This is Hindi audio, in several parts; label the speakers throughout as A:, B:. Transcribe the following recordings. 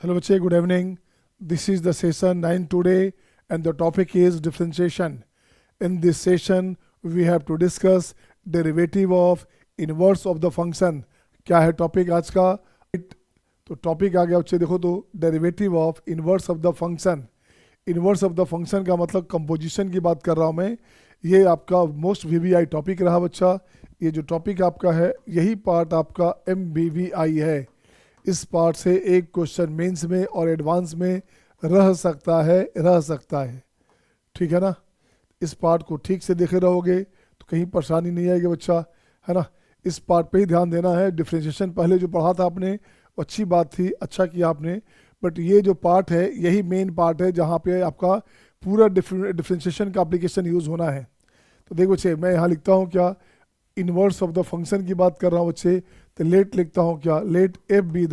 A: Hello, बच्चे. Good evening. This is the session 9 today, and the topic is differentiation. In this session, we have to discuss derivative of inverse of the function. क्या है टॉपिक आज का? तो टॉपिक आ गया बच्चे, देखो तो derivative of inverse of the function. Inverse of the function का मतलब कंपोजिशन की बात कर रहा हूँ मैं. ये आपका मोस्ट वीवीआई टॉपिक रहा बच्चा. ये जो टॉपिक आपका है, यही पार्ट आपका MVVI है. इस पार्ट से एक क्वेश्चन मेंस में और एडवांस में रह सकता है. ठीक है ना. इस पार्ट को ठीक से देखे रहोगे तो कहीं परेशानी नहीं आएगी बच्चा, है ना. इस पार्ट पे ही ध्यान देना है. डिफरेंशिएशन पहले जो पढ़ा था आपने, अच्छी बात थी, अच्छा किया आपने. बट ये जो पार्ट है, यही मेन पार्ट है जहाँ पे आपका पूरा डिफरेंशिएशन का एप्लीकेशन यूज़ होना है. तो देखो बच्चे, मैं यहाँ लिखता हूँ क्या, इन्वर्स ऑफ द फंक्शन की बात कर रहा हूँ बच्चे. तो लेट लिखता हूँ क्या, let f be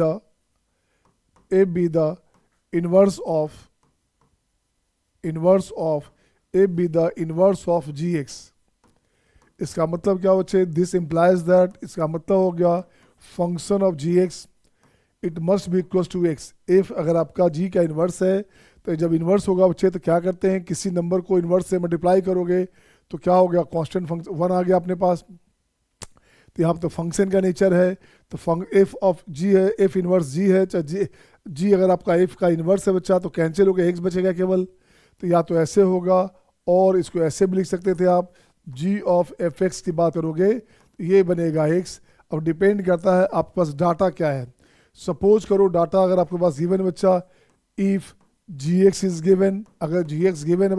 A: the inverse of g x. इसका मतलब क्या बच्चे, दिस इम्प्लाइज दैट, इसका मतलब हो गया function of g x it must be equal to x. If अगर आपका जी का इन्वर्स है, तो जब इन्वर्स होगा बच्चे तो क्या करते हैं, किसी नंबर को इन्वर्स से मल्टीप्लाई करोगे तो क्या हो गया, कांस्टेंट फंक्शन 1 आ गया अपने पास. तो यहाँ पर तो फंक्शन का नेचर है, तो एफ ऑफ जी है, एफ इन्वर्स जी है, चाहे जी अगर आपका एफ का इन्वर्स है बच्चा तो कैंसिल हो गया, एक्स बचेगा केवल. तो या तो ऐसे होगा, और इसको ऐसे भी लिख सकते थे आप, जी ऑफ एफ एक्स की बात करोगे तो ये बनेगा एक्स. अब डिपेंड करता है आपके पास डाटा क्या है. सपोज करो डाटा अगर आपके पास गिवन है बच्चा, if g x is given, अगर जी एक्स गिवन है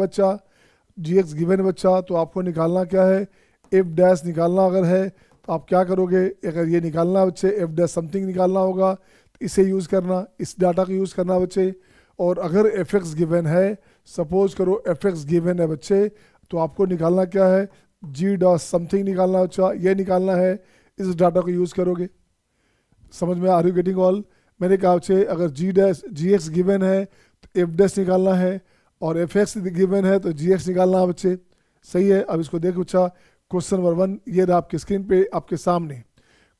A: बच्चा, तो आपको निकालना क्या है, एफ डैश निकालना अगर है तो आप क्या करोगे, अगर ये निकालना है बच्चे, एफ डैश समथिंग निकालना होगा तो इसे यूज़ करना, इस डाटा को यूज़ करना बच्चे. और अगर एफ एक्स गिवन है, सपोज करो एफ एक्स गिवन है बच्चे, तो आपको निकालना क्या है, जी डॉट समथिंग निकालना बच्चा, ये निकालना है, इस डाटा को यूज़ करोगे. समझ में, आर यू गेटिंग ऑल. मैंने कहा बच्चे, अगर जी एक्स गिवन है तो एफ डैश निकालना है, और एफ एक्स गिवन है तो जी एक्स निकालना है बच्चे. सही है. अब इसको देख बच्चा, क्वेश्चन नंबर 1 ये रहा आपके स्क्रीन पे आपके सामने.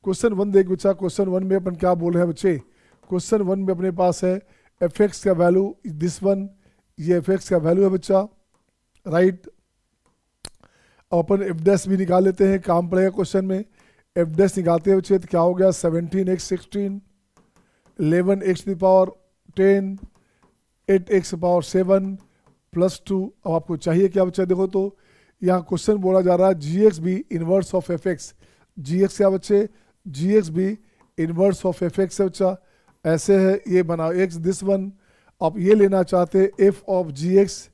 A: क्वेश्चन 1 देख बच्चा. क्वेश्चन 1 में अपन क्या बोल रहे हैं बच्चे, क्वेश्चन 1 में अपने पास है एफ एक्स का वैल्यू, दिस वन, ये एफ एक्स का वैल्यू है बच्चा, राइट. अब अपन एफ डैश भी निकाल लेते हैं, काम पड़ेगा क्वेश्चन में. एफ डैश निकालते हैं बच्चे तो क्या हो गया, 17x16, 11x⁻10, 8x⁻7 +2. अब आपको चाहिए क्या बच्चा, देखो तो यहाँ क्वेश्चन बोला जा रहा है G X be inverse of F X. G X क्या बच्चे, G X be inverse of F x है बच्चा. ऐसे है, ये बना एक्स दिस वन. आप ये लेना चाहते एफ ऑफ जी एक्स,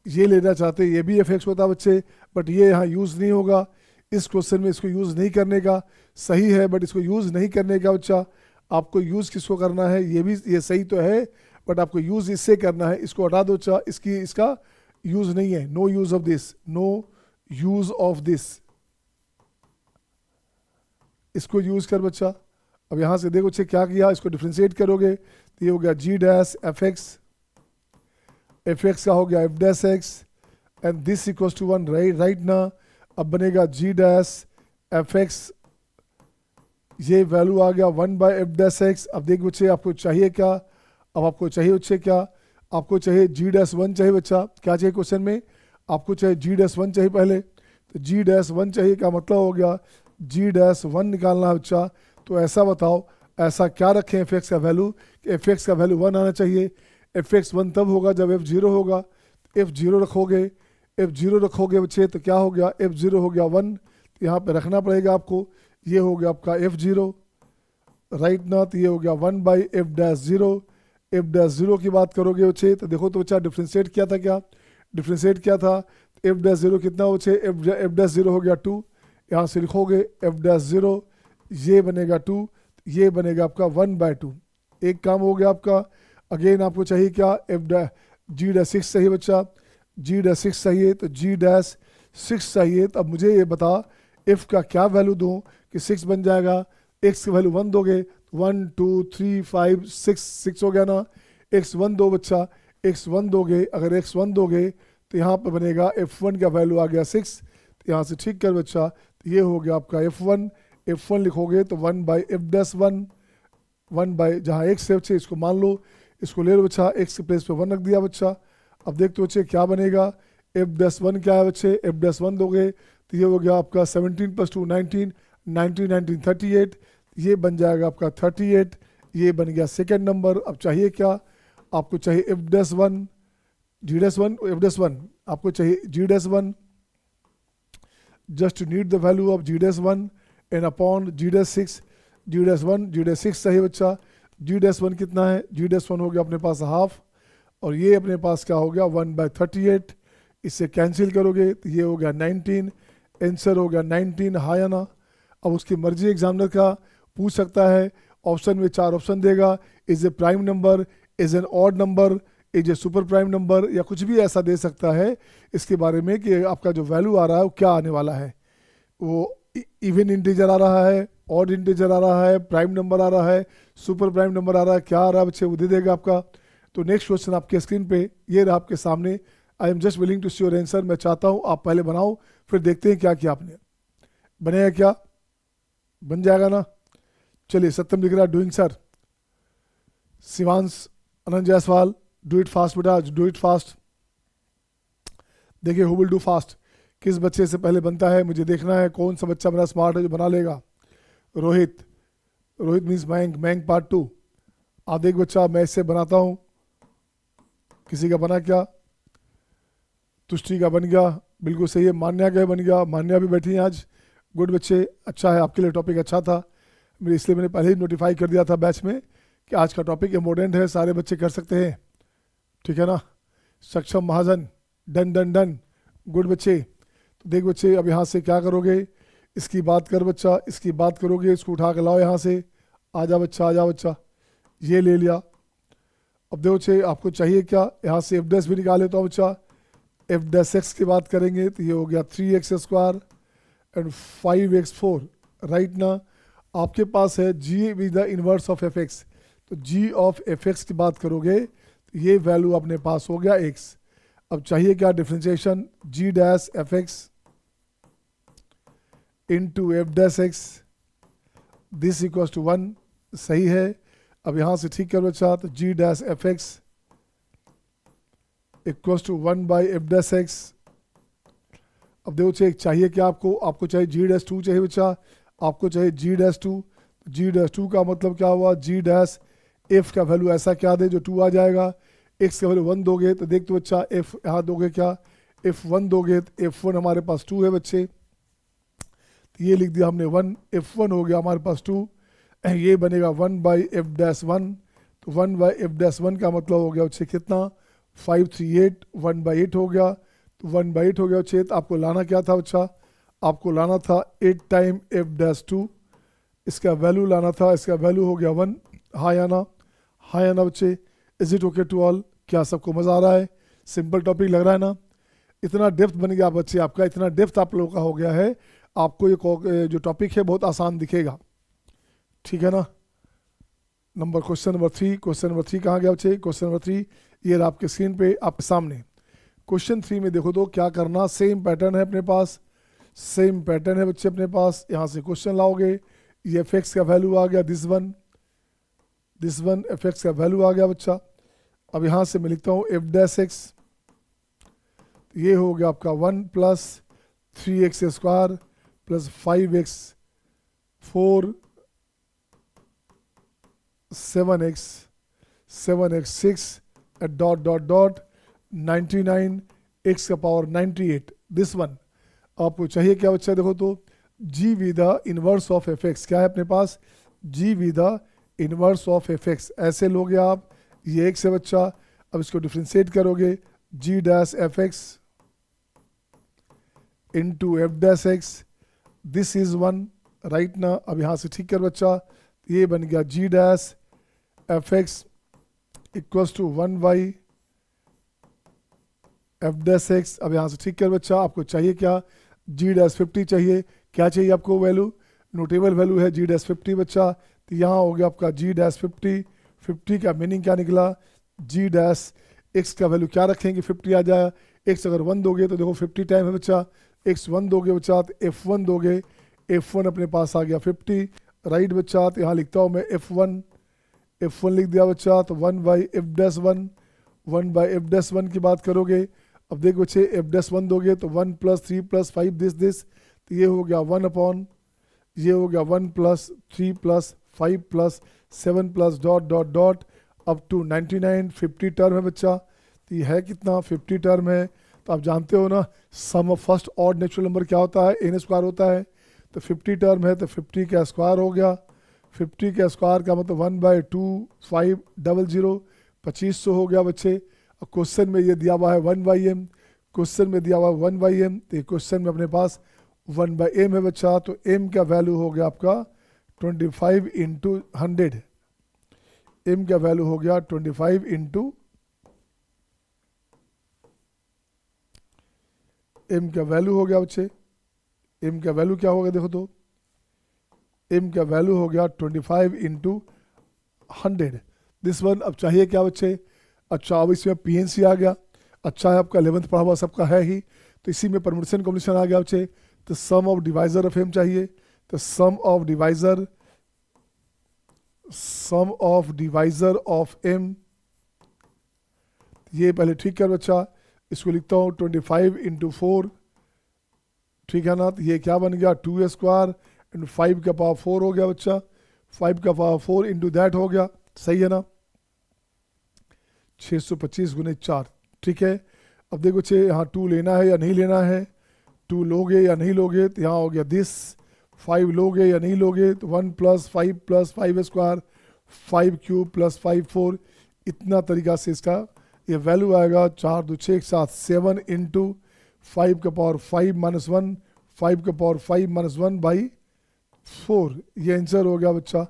A: ये लेना चाहते, ये भी एफ एक्स होता बच्चे, बट ये यहाँ यूज़ नहीं होगा इस क्वेश्चन में. इसको यूज़ नहीं करने का सही है, बट इसको यूज़ नहीं करने का बच्चा. आपको यूज़ किसको करना है, ये भी ये सही तो है, बट आपको यूज़ इससे करना है. इसको हटा दो बच्चा, इसका यूज़ नहीं है. No use of this, no use of this, इसको यूज़ कर बच्चा. अब यहाँ से देखो बच्चे क्या किया, इसको डिफ्रेंशिएट करोगे तो ये हो गया जी डैश एफ एक्स का हो गया f dash x, and this equals to 1, right ना. अब बनेगा जी डैश एफ एक्स, ये वैल्यू आ गया 1/f'(x). अब देख बच्चे आपको चाहिए क्या, अब आपको चाहिए बच्चे क्या, आपको चाहिए जी डैश 1 चाहिए बच्चा. क्या चाहिए क्वेश्चन में, आपको चाहिए जी डैश 1 चाहिए पहले. तो जी डैश 1 चाहिए, क्या मतलब हो गया, जी डैश 1 निकालना है बच्चा. तो ऐसा बताओ, ऐसा क्या रखें एफ एक्स का वैल्यू, एफ एक्स का वैल्यू 1 आना चाहिए. एफ एक्स 1 तब होगा जब एफ 0 होगा. एफ 0 रखोगे बच्चे तो क्या हो गया, एफ 0 हो गया 1. तो यहाँ पे रखना पड़ेगा आपको, ये हो गया आपका एफ 0, राइट ना. तो ये हो गया 1/f'0. एफ डैश 0 की बात करोगे बच्चे तो देखो तो बच्चा डिफ्रेंशिएट किया था, क्या डिफ्रेंशिएट किया था, एफ डैश 0 कितना हो बच्चे, एफ डैश 0 हो गया 2. यहाँ से लिखोगे एफ डैश 0, ये बनेगा 2, ये बनेगा आपका 1/2. एक काम हो गया आपका. अगेन आपको चाहिए क्या, जी डैश 6 चाहिए बच्चा, जी डैश 6 चाहिए, तो जी डैश 6 चाहिए. तो अब मुझे ये बता एफ का क्या वैल्यू दूँ कि 6 बन जाएगा. एक्स की वैल्यू 1 दोगे, 1 2 3 5 6 हो गया ना. x1 दो बच्चा, x1 दोगे, अगर x1 दोगे तो यहाँ पर बनेगा f1 का वैल्यू आ गया 6. तो यहाँ से ठीक कर बच्चा, तो ये हो गया आपका f1 लिखोगे तो 1/f'1 1 बाई जहाँ एक्स है बच्चे इसको मान लो, इसको ले लो बच्चा, एक्स के प्लेस पे 1 रख दिया बच्चा। अब देखते बच्चे क्या बनेगा, f'1 क्या है बच्चे, f'1 दोगे तो ये हो गया आपका 17 + 2 19, 19 19 38, ये बन जाएगा आपका 38, ये बन गया सेकेंड नंबर। अब चाहिए क्या, आपको चाहिए f'1 g'1 f'1 आपको चाहिए g'1, just need the value of g'1 and upon g'6, g'1 सही बच्चा, g'1 कितना है, g'1 हो गया अपने पास हाफ, और ये अपने पास क्या हो गया 1/38, इससे कैंसिल करोगे तो ये हो गया 19, आंसर हो गया 19, हाँ या ना। अब उसकी मर्जी एग्जामिनर का पूछ सकता है, ऑप्शन में 4 ऑप्शन देगा, is a prime number, is an odd number, is a super prime number, या कुछ भी ऐसा दे सकता है इसके बारे में कि आपका जो वैल्यू आ रहा है वो क्या आने वाला है, वो इवन इंटीजर आ रहा है, ऑड इंटीजर आ रहा है, प्राइम नंबर आ रहा है, सुपर प्राइम नंबर आ रहा है, क्या आ रहा है बच्चे वो दे देगा आपका। तो नेक्स्ट क्वेश्चन आपके स्क्रीन पे ये रहा आपके सामने, I am just willing to see your answer, मैं चाहता हूँ आप पहले बनाओ फिर देखते हैं क्या किया आपने, बनेगा क्या, बन जाएगा ना। चलिए सत्यम लिख रहा है doing sir, Shivansh Anant Jaiswal do it fast बेटा, डू इट फास्ट। देखिए हु विल डू फास्ट, किस बच्चे से पहले बनता है मुझे देखना है, कौन सा बच्चा मेरा स्मार्ट है जो बना लेगा। रोहित, रोहित मीन्स मैंग, मैंग पार्ट 2। आप देख बच्चा मैं इससे बनाता हूँ, किसी का बना क्या, तुष्टि का बन गया, बिल्कुल सही है, मान्या का बन गया, मान्या भी बैठी है आज, गुड बच्चे, अच्छा है आपके लिए टॉपिक अच्छा था, इसलिए मैंने पहले ही नोटिफाई कर दिया था बैच में कि आज का टॉपिक इम्पोर्टेंट है, सारे बच्चे कर सकते हैं, ठीक है ना। सक्षम महाजन, डन डन डन, गुड बच्चे। तो देख बच्चे अब यहाँ से क्या करोगे, इसकी बात कर बच्चा, इसकी बात करोगे, इसको उठा के लाओ यहाँ से, आजा बच्चा, आजा बच्चा, ये ले लिया। अब देखो बच्चे आपको चाहिए क्या, यहाँ से f' भी निकाले तो बच्चा f' की बात करेंगे तो ये हो गया 3x² एंड 5x4, राइट ना। आपके पास है g with the inverse of fx, तो g ऑफ fx की बात करोगे तो ये वैल्यू अपने पास हो गया x। अब चाहिए क्या, differentiation g'(fx) into f'(x), this equals to 1, सही है। अब यहाँ से ठीक कर बच्चा, तो g'(fx) इक्वल्स टू 1/f'(x). अब देखो चाहिए, चाहिए क्या आपको, आपको चाहिए g'2 चाहिए बच्चा, आपको चाहिए g'2, g'2 का मतलब क्या हुआ, g' का वैल्यू ऐसा क्या दे जो 2 आ जाएगा, x का वैल्यू 1 दोगे तो देख तो बच्चा f यहाँ दोगे क्या, f1 दोगे तो f1 हमारे पास 2 है बच्चे, तो ये लिख दिया हमने 1, f1 हो गया हमारे पास 2, ये बनेगा 1/f'1, तो 1/f'1 का मतलब हो गया बच्चे कितना 538, 1/8 हो गया, तो 1/8 हो गया बच्चे। तो आपको लाना क्या था बच्चा, आपको लाना था 8 टाइम f'2, इसका वैल्यू लाना था, इसका वैल्यू हो गया 1, हाँ या ना, हाँ या ना बच्चे। Is it okay to all, क्या सबको मज़ा आ रहा है, सिंपल टॉपिक लग रहा है ना, इतना डेप्थ बन गया बच्चे आपका, इतना डेप्थ आप लोगों का हो गया है, आपको ये जो टॉपिक है बहुत आसान दिखेगा, ठीक है ना। क्वेश्चन नंबर 3 कहाँ गया बच्चे, क्वेश्चन नंबर 3 ये रहा आपके स्क्रीन पे आपके सामने। क्वेश्चन 3 में देखो तो क्या करना, सेम पैटर्न है अपने पास, सेम पैटर्न है बच्चे अपने पास। यहाँ से क्वेश्चन लाओगे, ये fx का वैल्यू आ गया, दिस वन fx का वैल्यू आ गया बच्चा। अब यहाँ से मैं लिखता हूँ f'(x), ये हो गया आपका 1 + 3x² + 5x4 7x6 dot 99 x का पावर 98, दिस वन। आपको चाहिए क्या बच्चा, देखो तो g with the inverse of fx, क्या है अपने पास, g with the inverse of fx, ऐसे लोगे आप, ये x है बच्चा। अब इसको डिफ्रेंशिएट करोगे, g'(fx) into f'(x), this is 1, right ना। अब यहाँ से ठीक कर बच्चा, ये बन गया g'(fx) इक्वल्स टू 1/f'(x). अब यहाँ से ठीक कर बच्चा, आपको चाहिए क्या, g'50 चाहिए, क्या चाहिए आपको वैल्यू, नोटेबल वैल्यू है g'50 बच्चा, तो यहाँ हो गया आपका g'50, 50 का मीनिंग क्या निकला, g'(x) का वैल्यू क्या रखेंगे, 50 आ जाए, x अगर 1 दोगे तो देखो 50 टाइम है बच्चा, x 1 दोगे बच्चा तो f1 दोगे, f1 अपने पास आ गया 50, राइट बच्चा। तो यहाँ लिखता हूँ मैं f1 F1 लिख दिया बच्चा, तो 1/f'1, 1/f'1 की बात करोगे। अब देखो बच्चे f'1 दोगे तो 1 + 3 + 5 दिस, तो ये हो गया 1 अपॉन, ये हो गया 1 + 3 + 5 + 7 + dot dot dot up to 99। 50 term है बच्चा, तो ये है कितना, 50 टर्म है। तो आप जानते हो ना sum of first odd natural number क्या होता है, n² होता है। तो 50 टर्म है तो 50 का स्क्वायर हो गया, 50 का स्क्वायर का मतलब 1/2500, 2500 हो गया बच्चे। अब क्वेश्चन में ये दिया हुआ है 1/m, क्वेश्चन में दिया हुआ है 1/m, तो क्वेश्चन में अपने पास 1/m है बच्चा। तो m का वैल्यू हो गया आपका 25 × 100, m का वैल्यू हो गया 25 × m का वैल्यू हो गया बच्चे, m का वैल्यू क्या होगा देखो तो, m का वैल्यू हो गया 25 × 100 दिस वन। अब चाहिए क्या बच्चे, अच्छा अब इसमें PNC आ गया, अच्छा है आपका 11th पढ़ा हुआ सबका है ही, तो इसी में परम्यूटेशन कॉम्बिनेशन आ गया बच्चे। तो सम ऑफ डिवाइजर ऑफ m चाहिए, तो सम ऑफ डिवाइजर ऑफ m, ये पहले ठीक कर बच्चा, इसको लिखता हूँ 25 × 4, ठीक है ना। तो ये क्या बन गया 2² × 5 का पावर 4 हो गया बच्चा, 5 का पावर 4 × दैट हो गया, सही है ना, 625 × 4, ठीक है। अब देखो बच्चे यहाँ 2 लेना है या नहीं लेना है, 2 लोगे या नहीं लोगे, तो यहाँ हो गया दिस, 5 लोगे या नहीं लोगे, तो 1 + 5 + 5², 5³ + 5 4, इतना तरीका से इसका ये वैल्यू आएगा। 4 2 6 7 7 × 5 का पावर 5 - 1, 5 का पावर 5 - 1/4, ये आंसर हो गया बच्चा।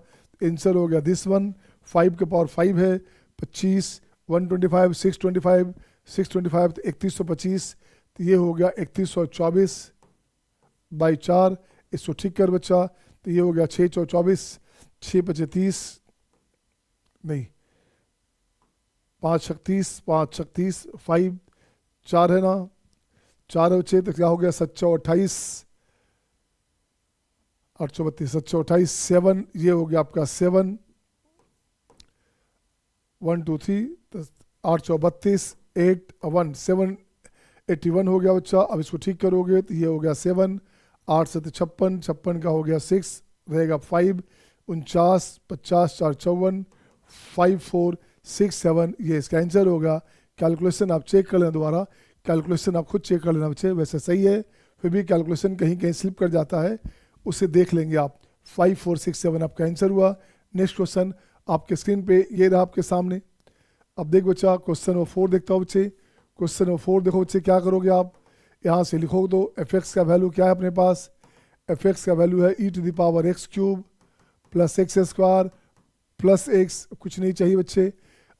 A: आंसर हो गया दिस वन, 5 का पावर 5 है 25, 125, 625, 625 तो 3125, तो ये हो गया 3124/4, इसको ठीक कर बच्चा, तो ये हो गया 6 × 24, 6 × 30, नहीं 5 × 30, 5 × 30, 5 4 है ना, 4 और 6 तो क्या हो गया 728, 832, 728, 7, ये हो गया आपका 7, 1 2 3, 832, 8 1 7 81 हो गया बच्चा। अब इसको ठीक करोगे तो ये हो गया 7, 8 7 56, 56 का हो गया 6, रहेगा 5, 49, 50 4 54, 5 4 6 7, ये इसका आंसर होगा। कैलकुलेशन आप चेक कर लेना दोबारा, कैलकुलेशन आप खुद चेक कर लेना बच्चे, वैसे सही है, फिर भी कैलकुलेशन कहीं कहीं स्लिप कर जाता है, उसे देख लेंगे आप। 5 4 6 7 आपका आंसर हुआ। नेक्स्ट क्वेश्चन आपके स्क्रीन पे ये रहा आपके सामने। अब देख बच्चा क्वेश्चन नंबर 4 देखता हूँ बच्चे, क्वेश्चन नंबर 4 देखो बच्चे, क्या करोगे आप, यहाँ से लिखो तो f(x) का वैल्यू क्या है अपने पास, f(x) का वैल्यू है e⁻x³ + x² + x, कुछ नहीं चाहिए बच्चे।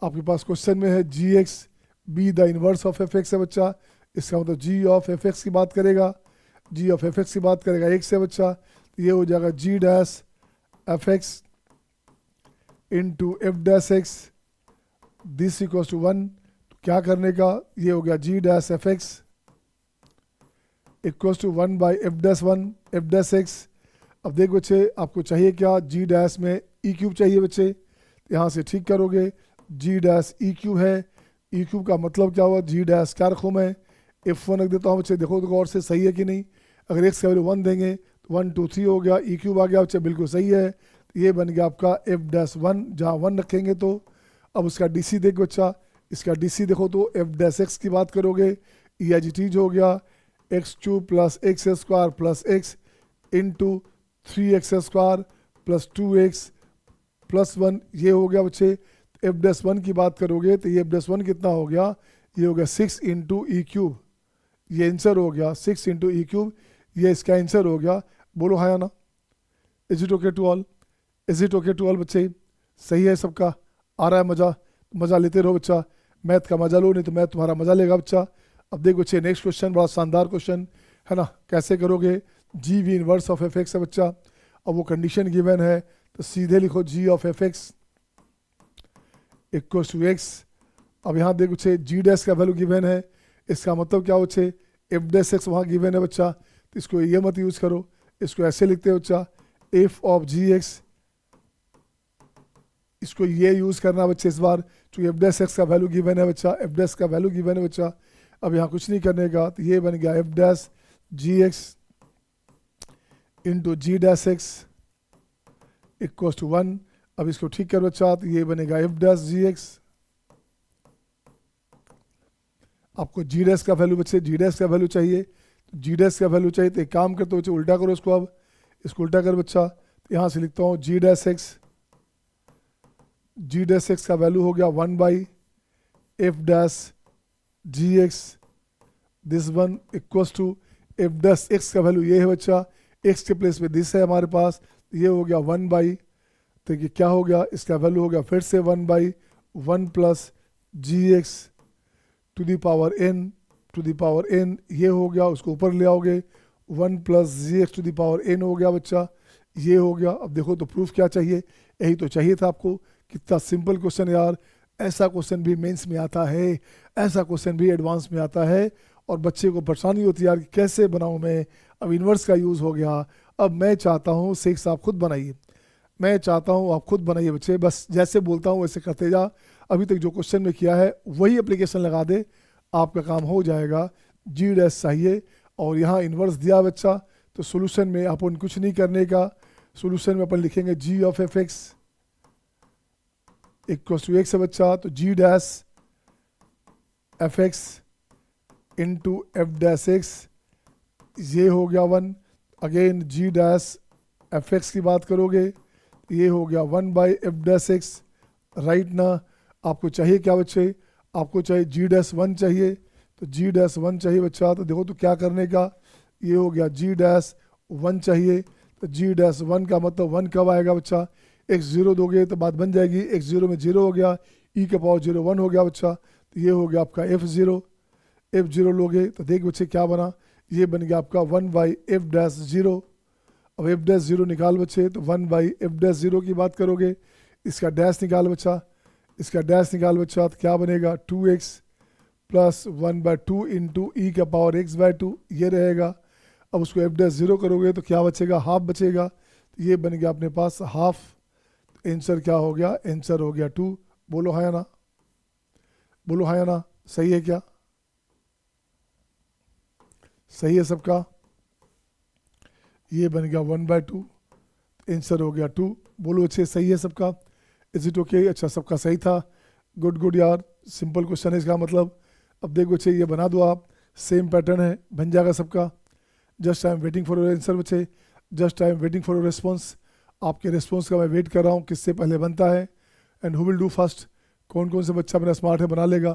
A: आपके पास क्वेश्चन में है gx be the inverse of f(x) है बच्चा, इसका मतलब g ऑफ f(x) की बात करेगा, g ऑफ f(x) की बात करेगा x है बच्चा, तो ये हो जाएगा g' f(x) × f'(x), this equals to 1, तो क्या करने का, ये हो गया g' f(x) equals to 1/f'1 f'(x). अब देख बच्चे आपको चाहिए क्या, g' में e³ चाहिए बच्चे, यहाँ से ठीक करोगे, g' e³ है, e³ का मतलब क्या हुआ, g' क्या रखूँ मैं, f1 रख देता हूँ बच्चे, देखो तो गौर से सही है कि नहीं। अगर x का वैल्यू 1 देंगे तो 1 2 3 हो गया, e³ आ गया बच्चे, बिल्कुल सही है, ये बन गया आपका f'1, जहाँ 1 रखेंगे तो। अब उसका DC देख बच्चा, इसका DC देखो तो f'(x) की बात करोगे, e हो गया x³ + x² + x × 3x² + 2x + 1, ये हो गया बच्चे। f'1 की बात करोगे तो ये f'1 कितना हो गया, ये हो गया 6 × e³, ये आंसर हो गया 6 × e³, ये इसका आंसर हो गया। बोलो हाँ या ना, is it okay to all, is it okay to all बच्चे, सही है सबका, आ रहा है मज़ा, मज़ा लेते रहो बच्चा, मैथ का मज़ा लो, नहीं तो मैथ तुम्हारा मज़ा लेगा बच्चा। अब देखो बच्चे नेक्स्ट क्वेश्चन बड़ा शानदार क्वेश्चन है ना, कैसे करोगे, g इनवर्स ऑफ f(x) है बच्चा। अब वो कंडीशन गिवन है तो सीधे लिखो g of f(x) equals to x। अब यहाँ देखो बच्चे g' का वैल्यू गिवन है, इसका मतलब क्या बच्चे, f'(x) वहाँ गिवन है बच्चा, तो इसको ये मत यूज़ करो, इसको ऐसे लिखते हो बच्चा, f ऑफ gx, इसको ये यूज़ करना बच्चे इस बार, चूँकि एफ डैश एक्स का वैल्यू गिवन है बच्चा, एफ डैश का वैल्यू गिवन है बच्चा। अब यहाँ कुछ नहीं करने का, तो ये बन गया f dash g x into g dash x equal to 1। अब इसको ठीक कर बच्चा, तो ये बनेगा एफ डैश जी एक्स, आपको जी डैश का वैल्यू बच्चे, जी डैश का वैल्यू चाहिए, तो जी डैश का वैल्यू चाहिए, तो एक काम करते बच्चे उल्टा करो इसको, अब इसको उल्टा कर बच्चा, तो यहाँ से लिखता हूँ g dash x, g dash x का वैल्यू हो गया 1 by F dash g x, this one equals to f dash x का वैल्यू ये है बच्चा, एक्स के प्लेस पे दिस है हमारे पास, तो ये हो गया 1 बाई, तो ये क्या हो गया, इसका वैल्यू हो गया फिर से 1 by 1 plus g x to the power n, to the power n, ये हो गया, उसको ऊपर ले आओगे 1 plus g x to the power n हो गया बच्चा, ये हो गया। अब देखो तो प्रूफ क्या चाहिए, यही तो चाहिए था आपको। कितना सिंपल क्वेश्चन यार, ऐसा क्वेश्चन भी मेंस में आता है, ऐसा क्वेश्चन भी एडवांस में आता है, और बच्चे को परेशानी होती है यार कि कैसे बनाऊं मैं। अब इन्वर्स का यूज़ हो गया, अब मैं चाहता हूँ शेख आप खुद बनाइए, मैं चाहता हूँ आप खुद बनाइए बच्चे, बस जैसे बोलता हूँ वैसे करते जा। अभी तक जो क्वेश्चन में किया है वही एप्लीकेशन लगा दे, आपका काम हो जाएगा। जी डैश चाहिए और यहाँ इन्वर्स दिया बच्चा, तो सोल्यूशन में अपन कुछ नहीं करने का, सोल्यूशन में अपन लिखेंगे G of F X equal to X है बच्चा, तो G dash F X into F dash X, ये हो गया 1। Again G dash F X की बात करोगे, ये हो गया 1 by F dash X, right ना। आपको चाहिए क्या बच्चे, आपको चाहिए जी डैश 1 चाहिए, तो जी डैश 1 चाहिए बच्चा, तो देखो तो क्या करने का, ये हो गया जी डैश 1 चाहिए, तो जी डैश 1 का मतलब 1 कब आएगा बच्चा, एक्स 0 दोगे तो बात बन जाएगी, एक्स 0 में 0 हो गया, ई के पावर 0 1 हो गया बच्चा, तो ये हो गया आपका एफ 0, एफ 0 लोगे तो देख बच्चे क्या बना, ये बन गया आपका 1 बाई एफ डैश 0। अब एफ डैश 0 निकाल बच्चे, तो 1 बाई एफ डैश 0 की बात करोगे, इसका डैश निकाल बच्चा, इसका डैश निकाल बच्चा, तो क्या बनेगा 2x प्लस 1 बाई 2 इंटू ई का पावर x बाई 2, ये रहेगा। अब उसको एफ डैश 0 करोगे तो क्या बचेगा, हाफ बचेगा, तो ये बन गया अपने पास हाफ। आंसर क्या हो गया, आंसर हो गया 2। बोलो हाँ या ना, बोलो हाँ या ना, सही है क्या, सही है सबका, ये बन गया 1 बाई 2, आंसर हो गया 2। बोलो अच्छे सही है सबका, इज इट ओके, अच्छा सबका सही था, गुड गुड यार, सिंपल क्वेश्चन है इसका मतलब। अब देखो बच्चे ये बना दो आप, सेम पैटर्न है, बन जाएगा सबका। Just I am waiting for your answer बच्चे, just I am waiting for your response, आपके रिस्पॉन्स का मैं वेट कर रहा हूँ, किससे पहले बनता है and who will do first, कौन कौन से बच्चा मेरा स्मार्ट है बना लेगा।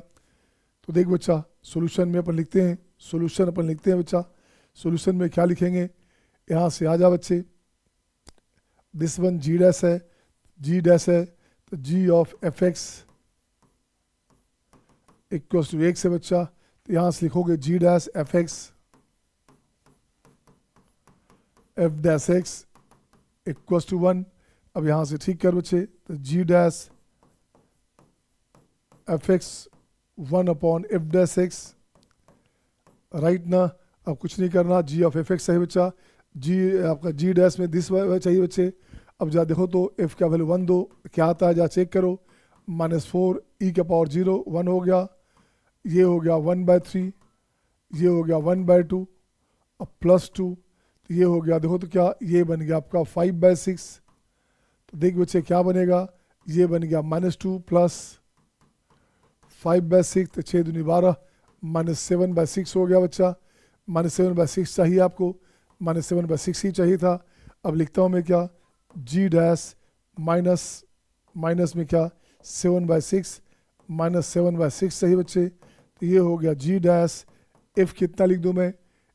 A: तो देख बच्चा, सोल्यूशन में अपन लिखते हैं, सोल्यूशन अपन लिखते हैं बच्चा, सोल्यूशन में क्या लिखेंगे, यहाँ से आ जा बच्चे, दिस वन जी डैश है, जी डैश है, तो G of F X equal to X है बच्चा, तो यहाँ से लिखोगे G dash F X F dash x equal to 1। अब यहाँ से ठीक कर बच्चे, तो G dash F X 1 upon F dash X, right ना। अब कुछ नहीं करना, जी ऑफ एफ एक्स है बच्चा, जी आपका जी डैश में दिस चाहिए बच्चे। अब जा देखो तो एफ का वैल्यू 1 दो, क्या आता है जा चेक करो, -4 ई का पावर 0 1 हो गया, ये हो गया 1 बाई 3, ये हो गया 1 बाई 2, अब +2, तो ये हो गया देखो तो क्या, ये बन गया आपका 5 बाई 6। तो देख बच्चे क्या बनेगा, ये बन गया -2 प्लस 5 बाई 6, तो 6 दूनी 12, -7 बाई 6 हो गया बच्चा, -7 बाई 6 चाहिए आपको, -7 बाई 6 ही चाहिए था। अब लिखता हूँ मैं क्या, जी डैश माइनस माइनस में क्या 7 बाई 6 -7 बाई 6 सही बच्चे, तो ये हो गया जी डैश, एफ कितना लिख दूँ मैं,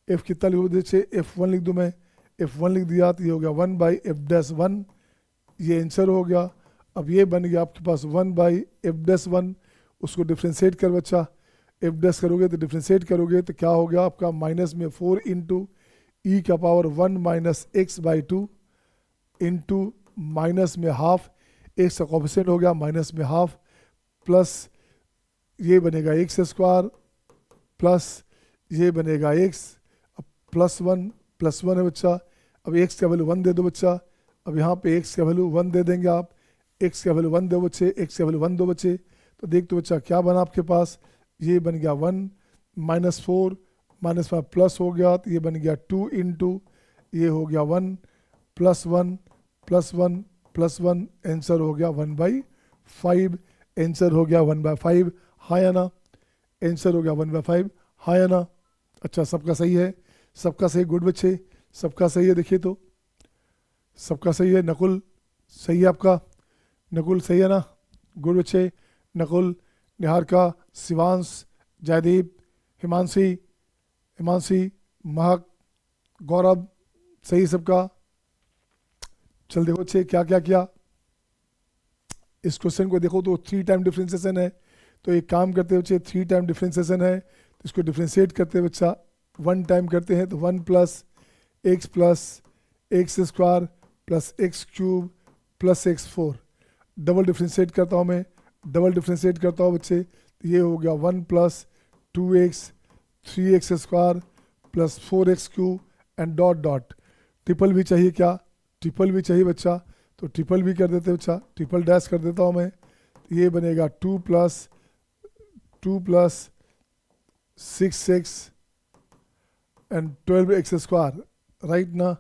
A: एफ कितना लिख दो बच्चे, F1 लिख दूँ मैं, F1 लिख दिया तो ये हो गया 1 बाई एफ डैश 1, ये आंसर हो गया। अब ये बन गया आपके पास 1 बाई एफ डैश 1, उसको डिफ्रेंशिएट कर बच्चा, एफ डैश करोगे तो डिफ्रेंशिएट करोगे तो क्या हो गया आपका, माइनस में 4 इंटू ई का power 1 minus x by 2 into minus में हाफ, एक्स का कोफिशिएंट हो गया माइनस में हाफ, प्लस ये बनेगा एक्स स्क्वायर प्लस ये बनेगा एक्स, अब +1 है बच्चा। अब एक्स का वैल्यू 1 दे दो बच्चा, अब यहाँ पे एक्स का वैल्यू 1 दे देंगे आप, एक्स का वैल्यू 1 दो बच्चे, एक्स का वैल्यू 1 दो बच्चे, तो देख तो बच्चा क्या बना आपके पास, ये बन गया 1 -4 -5 प्लस हो गया, तो ये बन गया 2 इंटू ये हो गया 1 +1 +1 +1, आंसर हो गया 1/5, आंसर हो गया 1/5, हाँ या ना, आंसर हो गया 1/5, हाँ या ना। अच्छा सबका सही है, सबका सही, गुड बच्चे, सबका सही है, देखिए तो सबका सही है। नकुल सही है आपका, नकुल सही है ना, गुड बच्चे, नकुल, निहारिका, शिवांश, जयदीप, हिमांशी, हिमांशी, महक, गौरव, सही सबका। चल देखो बच्चे क्या क्या किया, इस क्वेश्चन को देखो तो 3 टाइम डिफ्रेंसिएशन है, तो एक काम करते हैं बच्चे 3 टाइम डिफ्रेंसिएशन है, तो इसको डिफ्रेंशिएट करते हैं बच्चा 1 टाइम करते हैं, तो 1 + x square plus x³ plus x4, double differentiate करता हूँ मैं, डबल डिफ्रेंशिएट करता हूँ बच्चे, तो ये हो गया 1 + 2x 3x square plus 4x³ and dot dot. Triple भी चाहिए क्या, ट्रिपल भी चाहिए बच्चा, तो ट्रिपल भी कर देते बच्चा, ट्रिपल डैश कर देता हूँ मैं, तो ये बनेगा 2 + 6x and 12x square, right ना,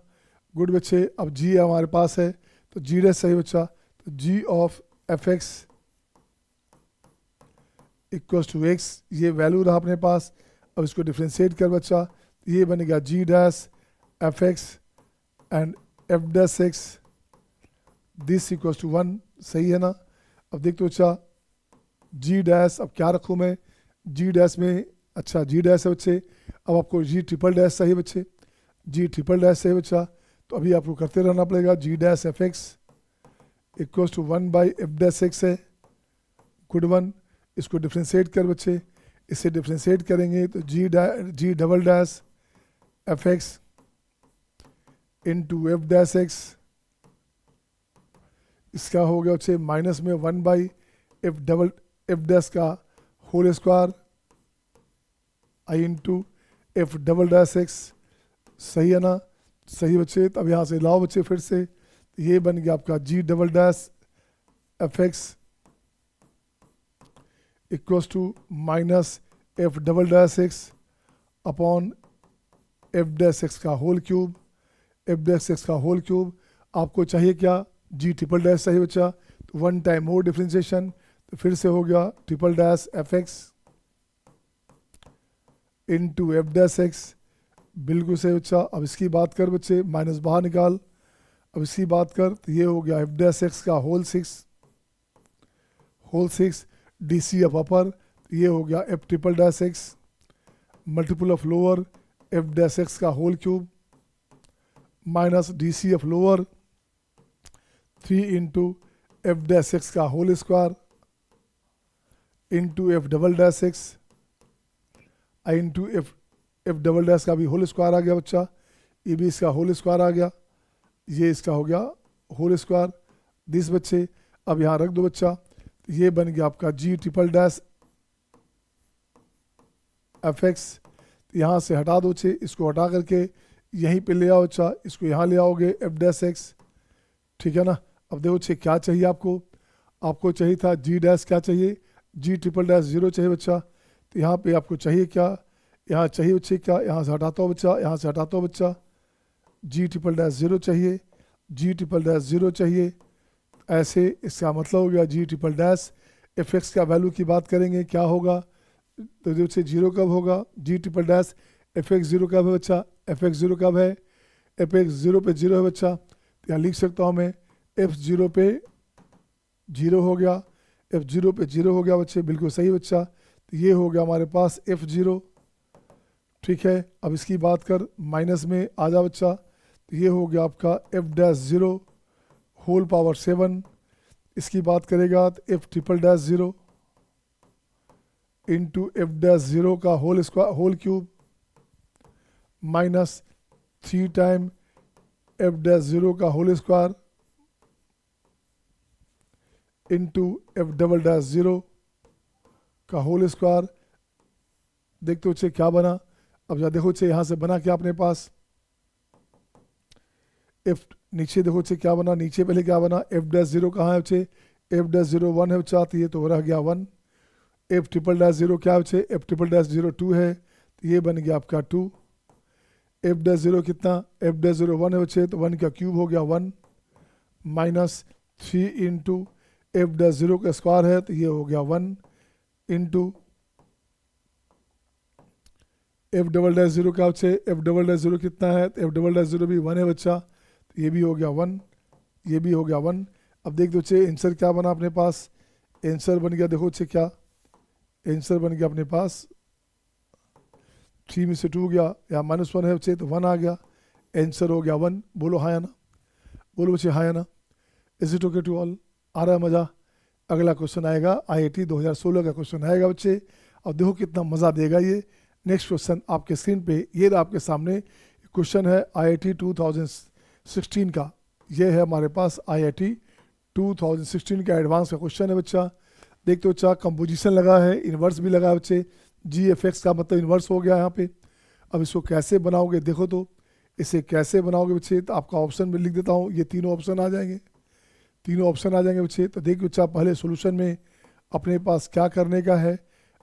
A: गुड बच्चे। अब g हमारे पास है, तो g डैश सही बच्चा, तो g ऑफ f(x) = x, ये वैल्यू रहा अपने पास। अब इसको डिफ्रेंशिएट कर बच्चा, ये बनेगा g dash f(x) and f dash x this = 1, सही है ना। अब देखते हो बच्चा g डैश, अब क्या रखूँ मैं g डैश में, अच्छा g डैश है बच्चे, अब आपको g ट्रिपल डैश चाहिए बच्चे, g ट्रिपल डैश चाहिए बच्चा, तो अभी आपको करते रहना पड़ेगा। g dash f(x) = 1/f dash x है, गुड वन। इसको डिफ्रेंशिएट कर बच्चे, इससे डिफ्रेंशिएट करेंगे तो g double dash f(x) into f dash x, इसका हो गया बच्चे माइनस में 1/f डैश का whole square i into f double dash x, सही है ना, सही बच्चे। तो अब यहाँ से लाओ बच्चे फिर से, ये बन गया आपका g double dash f(x) = -f double dash x upon f dash x का whole cube, f dash x का होल क्यूब। आपको चाहिए क्या, g ट्रिपल डैश चाहिए बच्चा, तो 1 टाइम मोर डिफ्रेंशिएशन, तो फिर से हो गया triple dash f(x) into f dash x, बिल्कुल सही बच्चा। अब इसकी बात कर बच्चे, माइनस बाहर निकाल, अब इसकी बात कर, तो ये हो गया f डैश x का होल 6 DC ऑफ अपर, ये हो गया f triple dash x multiple of lower f dash x का whole cube minus DC of lower 3 into f dash x का whole square into f double dash x I into f double dash का भी होल स्क्वायर आ गया बच्चा, ये भी इसका होल स्क्वायर आ गया, ये इसका हो गया होल स्क्वायर दिस बच्चे। अब यहाँ रख दो बच्चा, ये बन गया आपका g ट्रिपल डैश f(x), यहाँ से हटा दो बच्चे, इसको हटा करके यहीं पे ले आओ बच्चा, इसको यहाँ ले आओगे f डैश x, ठीक है ना। अब देखो बच्चे क्या चाहिए आपको, आपको चाहिए था g डैश, क्या चाहिए g ट्रिपल डैश 0 चाहिए बच्चा, तो यहाँ पे आपको चाहिए क्या, यहाँ चाहिए बच्चे क्या, यहाँ से हटाता हो बच्चा, यहाँ से हटाता हो बच्चा, g ट्रिपल डैश 0 चाहिए, g ट्रिपल डैश 0 चाहिए, ऐसे इसका मतलब हो गया g ट्रिपल डैश f(x) का वैल्यू की बात करेंगे क्या होगा, तो जो बच्चे 0 कब होगा, g ट्रिपल डैश f(x) 0 कब है बच्चा, f(x) 0 कब है, f(x) 0 पे 0 है बच्चा, तो यहाँ लिख सकता हूँ मैं f 0 पे 0 हो गया, f 0 पे 0 हो गया बच्चे, बिल्कुल सही बच्चा। तो ये हो गया हमारे पास f0, ठीक है। अब इसकी बात कर, माइनस में आ जा बच्चा, तो ये हो गया आपका f डैश 0 होल पावर 7, इसकी बात करेगा तो f triple dash 0 into f dash 0 का whole square whole cube minus 3 time f dash 0 का whole square into f double dash 0 का होल स्क्वायर। देखते बच्चे क्या बना, अब जा देखो बच्चे यहाँ से बना क्या अपने पास, f नीचे देखो बच्चे क्या बना, नीचे पहले क्या बना, एफ डैश जीरो कहाँ है बच्चे, एफ डैश जीरो वन है बच्चा, तो ये तो रह गया one. F triple dash zero क्या है बच्चे, f triple dash zero two है, तो ये बन गया आपका टू। एफ डैश जीरो कितना, एफ डैश जीरो वन है बच्चे, तो वन का क्यूब हो गया one, minus three into F dash zero का स्क्वायर है, तो ये हो गया one, into f double dash zero क्या बच्चे, एफ डबल डैश जीरो कितना है, तो एफ डबल डैश जीरो भी वन है बच्चा, तो ये भी हो गया वन, ये भी हो गया वन। अब देख दो बच्चे आंसर क्या बना अपने पास, आंसर बन गया देखो बच्चे क्या, आंसर बन गया अपने पास थ्री में से टू गया, या माइनस वन है बच्चे, तो वन आ गया, आंसर हो गया वन। बोलो हाँ या ना, बोलो बच्चे हाँ या ना। Is it okay to all, आ रहा है मज़ा। अगला क्वेश्चन आएगा IIT 2016 का क्वेश्चन आएगा बच्चे, और देखो कितना मज़ा देगा ये। नेक्स्ट क्वेश्चन आपके स्क्रीन पे ये रहा आपके सामने, क्वेश्चन है IIT 2016 का, ये है हमारे पास IIT 2016 का एडवांस का क्वेश्चन है बच्चा। देखते हो बच्चा, कंपोजिशन लगा है, इन्वर्स भी लगा है बच्चे, GFX का मतलब इन्वर्स हो गया यहाँ पे। अब इसको कैसे बनाओगे देखो, तो इसे कैसे बनाओगे बच्चे, तो आपका ऑप्शन में लिख देता हूँ, ये तीनों ऑप्शन आ जाएंगे, तीनों ऑप्शन आ जाएंगे बच्चे। तो देखिए बच्चा, पहले सॉल्यूशन में अपने पास क्या करने का है,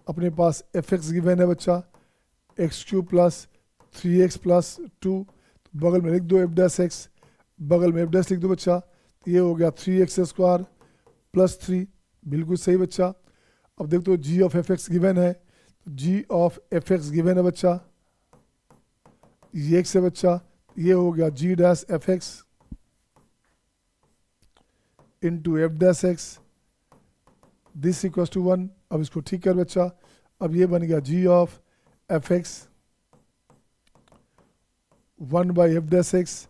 A: अपने पास fx गिवन है बच्चा, x cube plus 3x plus two, बगल में लिख दो एफ डैश एक्स, बगल में एफ डैश लिख दो बच्चा, तो ये हो गया 3x स्क्वायर प्लस 3, बिल्कुल सही बच्चा। अब देख दो जी ऑफ fx गिवन है, जी ऑफ fx गिवन है बच्चा, ये x है बच्चा, ये हो गया G dash fx into F dash X, this equal to one. अब इसको ठीक कर बच्चा, अब ये बन गया G of F X one by F dash X.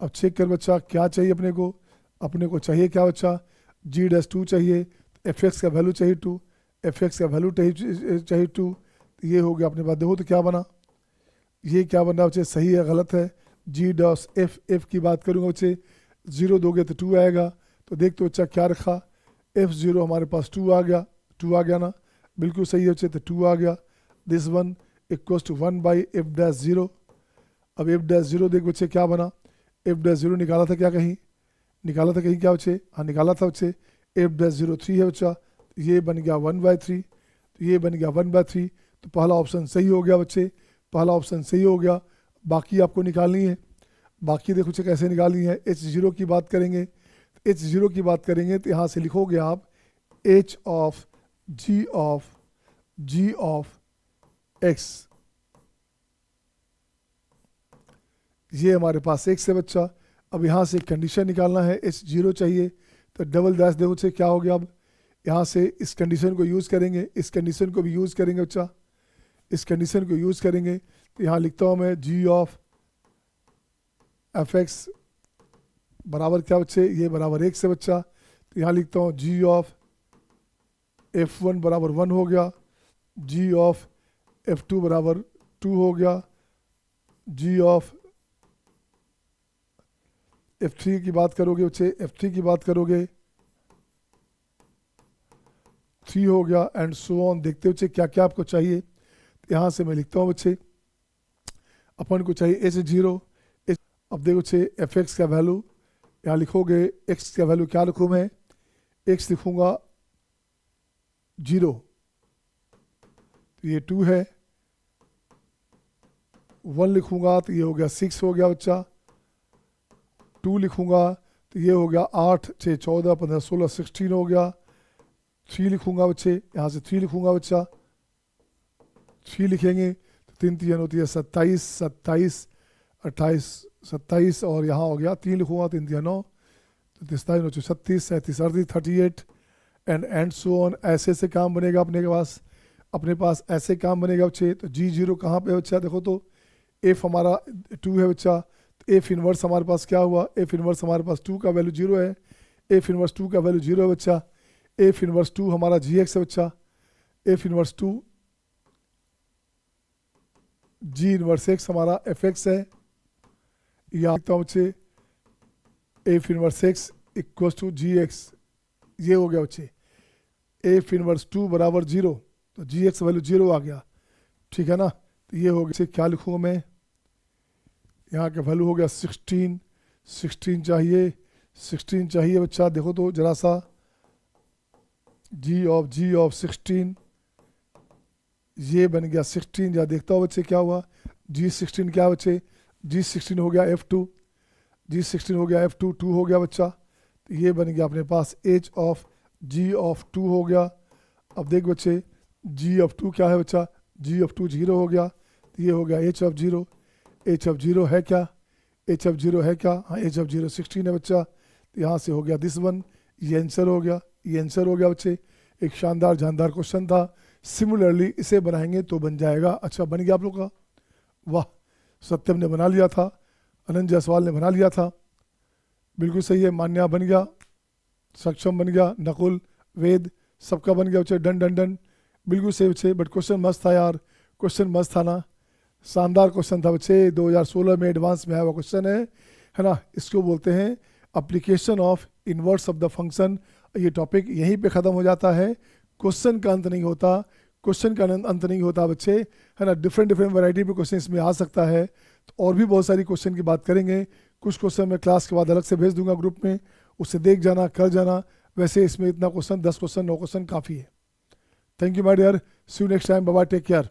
A: अब चेक कर बच्चा क्या चाहिए अपने को चाहिए क्या बच्चा, जी डैश टू चाहिए, एफ एक्स का वैल्यू चाहिए टू, एफ एक्स का वैल्यू चाहिए टू, ये हो गया अपने पास। देखो तो क्या बना, ये क्या बना बच्चे, सही है गलत है, जी डॉस एफ की बात करूँगा बच्चे, जीरो दोगे तो टू आएगा, तो देख तो बच्चा क्या रखा, एफ जीरो हमारे पास टू आ गया ना, बिल्कुल सही है बच्चे, तो टू आ गया। This one equals to one by F dash zero. अब एफ डैश जीरो देख बच्चे क्या बना, एफ डैश जीरो निकाला था क्या कहीं, निकाला था कहीं क्या बच्चे, हाँ निकाला था बच्चे, एफ डैश जीरो थ्री है बच्चा, ये बन गया वन बाई थ्री, तो ये बन गया वन बाई थ्री, तो पहला ऑप्शन सही हो गया बच्चे, पहला ऑप्शन सही हो गया। बाकी आपको निकालनी है, बाकी देखो बच्चे कैसे निकालनी है, एच जीरो की बात करेंगे, एच जीरो की बात करेंगे तो यहाँ से लिखोगे आप h of g of x, ये हमारे पास एक्स है बच्चा। अब यहाँ से कंडीशन निकालना है, एच जीरो चाहिए, तो डबल डैश देखो से क्या हो गया, अब यहाँ से इस कंडीशन को यूज़ करेंगे, इस कंडीशन को भी यूज़ करेंगे बच्चा, इस कंडीशन को यूज़ करेंगे, तो यहाँ लिखता हूँ मैं जी ऑफ एफ एक्स बराबर क्या बच्चे, ये बराबर एक से बच्चा, तो यहाँ लिखता हूँ जी ऑफ एफ वन बराबर वन हो गया, जी ऑफ एफ टू बराबर टू हो गया, जी ऑफ एफ थ्री की बात करोगे बच्चे, एफ थ्री की बात करोगे थ्री हो गया, एंड सो ऑन। देखते बच्चे क्या क्या आपको चाहिए, यहाँ से मैं लिखता हूँ बच्चे, अपन को चाहिए एच जीरो। अब देखो बच्चे एफ एक्स का वैल्यू यहाँ लिखोगे, एक्स का वैल्यू क्या लिखूँ मैं, एक्स लिखूँगा जीरो, तो ये टू है, वन लिखूँगा तो ये हो गया सिक्स हो गया बच्चा, टू लिखूँगा तो ये हो गया आठ छः 14 15 16 16 हो गया, थ्री लिखूँगा बच्चे, यहाँ से थ्री लिखूँगा बच्चा, थ्री लिखेंगे तो तीन तीन होती है 27 27 28 27, और यहाँ हो गया तीन लिखूँगा तीन तीन 9, तो 37 36 37 38 38, एंड सो ऑन। ऐसे से काम बनेगा अपने पास ऐसे काम बनेगा बच्चे। तो जी जीरो कहाँ पे बच्चा, देखो तो एफ हमारा टू है बच्चा, एफ इनवर्स हमारे पास क्या हुआ, एफ इनवर्स हमारे पास टू का वैल्यू जीरो है, एफ इनवर्स टू का वैल्यू जीरो है बच्चा, एफ इनवर्स टू हमारा जी एक्स है बच्चा, f inverse to g inverse x हमारा एफ एक्स है, या लिखता हूँ बच्चे f inverse x equals to g x, ये हो गया बच्चे, एफ इनवर्स टू बराबर जीरो, तो जी एक्स वैल्यू जीरो आ गया, ठीक है ना। तो ये हो गया, क्या लिखूँगा मैं, यहाँ का वैल्यू हो गया 16 16 चाहिए, 16 चाहिए बच्चा। देखो तो जरा सा, जी ऑफ 16 ये बन गया 16। या देखता हो बच्चे क्या हुआ, G16 क्या बच्चे, G16 हो गया F2, G16 हो गया F2, 2 हो गया बच्चा। तो ये बन गया अपने पास H ऑफ G ऑफ 2 हो गया। अब देख बच्चे G ऑफ 2 क्या है बच्चा, G ऑफ 2 0 हो गया, तो ये हो गया H ऑफ 0। H ऑफ 0 है क्या, H ऑफ 0 है क्या, हाँ H ऑफ 0 16 है बच्चा। तो यहाँ से हो गया दिस वन, ये आंसर हो गया, ये आंसर हो गया बच्चे। एक शानदार जानदार क्वेश्चन था। सिमिलरली इसे बनाएंगे तो बन जाएगा। अच्छा बन गया आप लोग का, वाह, सत्यम ने बना लिया था, अनंत जायसवाल ने बना लिया था, बिल्कुल सही है। मान्या बन गया, सक्षम बन गया, नकुल, वेद, सबका बन गया बच्चे। डन डन डन, बिल्कुल सही बच्चे। बट क्वेश्चन मस्त था यार, क्वेश्चन मस्त था ना, शानदार क्वेश्चन था बच्चे। 2016 में एडवांस में आया हुआ क्वेश्चन है ना। इसको बोलते हैं application of inverse of the function. ये टॉपिक यहीं पे ख़त्म हो जाता है। क्वेश्चन का अंत नहीं होता, क्वेश्चन का अंत नहीं होता बच्चे, है ना। डिफरेंट डिफरेंट वैरायटी पे क्वेश्चन इसमें आ सकता है। तो और भी बहुत सारी क्वेश्चन की बात करेंगे। कुछ क्वेश्चन मैं क्लास के बाद अलग से भेज दूंगा ग्रुप में, उससे देख जाना, कर जाना। वैसे इसमें इतना क्वेश्चन, 10 क्वेश्चन 9 क्वेश्चन काफ़ी है। Thank you my dear, see you next time, bye bye, take care.